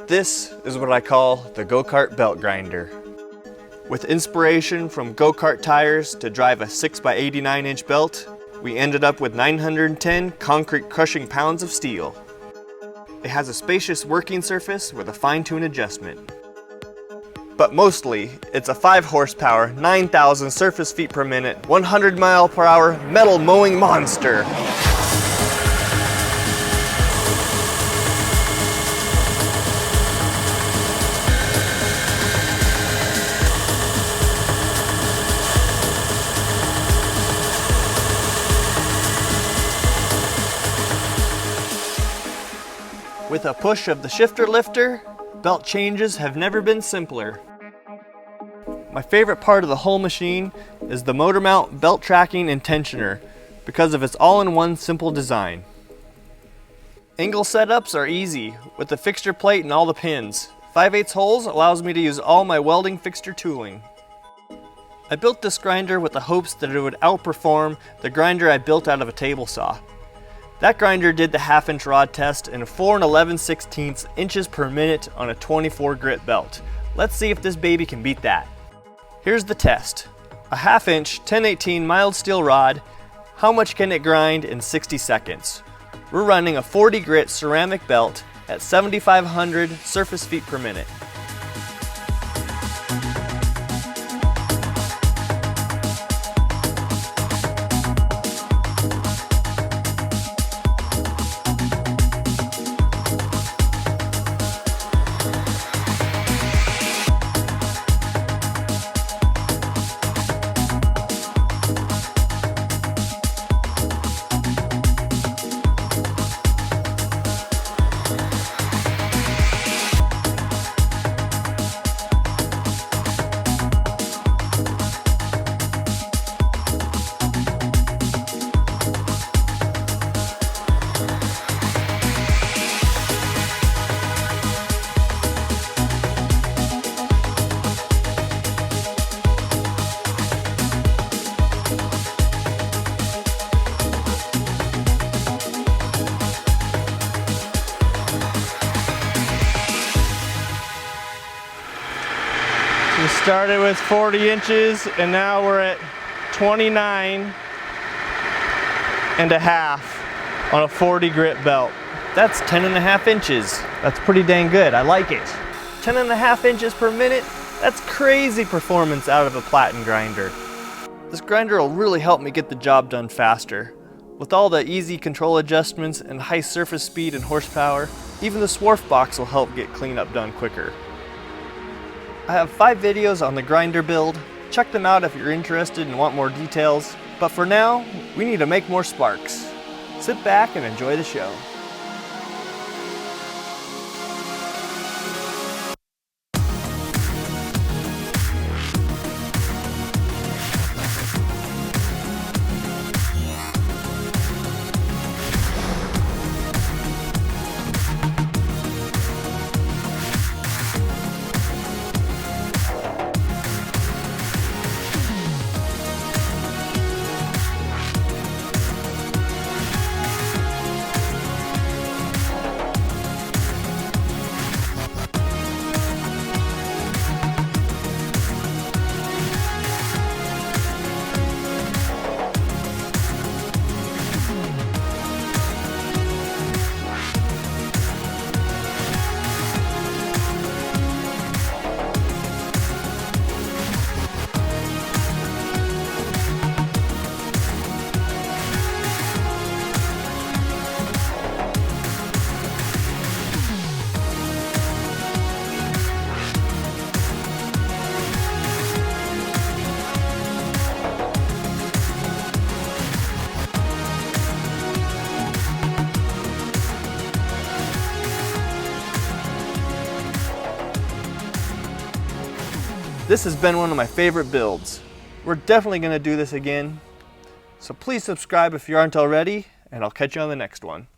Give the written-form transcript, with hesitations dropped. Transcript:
This is what I call the go-kart belt grinder. With inspiration from go-kart tires to drive a 6x89 inch belt, we ended up with 910 concrete crushing pounds of steel. It has a spacious working surface with a fine-tune adjustment. But mostly, it's a 5 horsepower, 9,000 surface feet per minute, 100 mile per hour metal mowing monster. With a push of the shifter lifter, belt changes have never been simpler. My favorite part of the whole machine is the motor mount belt tracking and tensioner because of its all-in-one simple design. Angle setups are easy with the fixture plate and all the pins. 5/8 holes allows me to use all my welding fixture tooling. I built this grinder with the hopes that it would outperform the grinder I built out of a table saw. That grinder did the 1/2 inch rod test in 4 11/16 inches per minute on a 24 grit belt. Let's see if this baby can beat that. Here's the test. A 1/2 inch 1018 mild steel rod. How much can it grind in 60 seconds? We're running a 40 grit ceramic belt at 7,500 surface feet per minute. We started with 40 inches and now we're at 29 and a half on a 40 grit belt. That's 10.5 inches. That's pretty dang good. I like it. 10.5 inches per minute. That's crazy performance out of a platen grinder. This grinder will really help me get the job done faster. With all the easy control adjustments and high surface speed and horsepower, even the swarf box will help get cleanup done quicker. I have 5 videos on the grinder build. Check them out if you're interested and want more details. But for now, we need to make more sparks. Sit back and enjoy the show. This has been one of my favorite builds. We're definitely going to do this again. So please subscribe if you aren't already, and I'll catch you on the next one.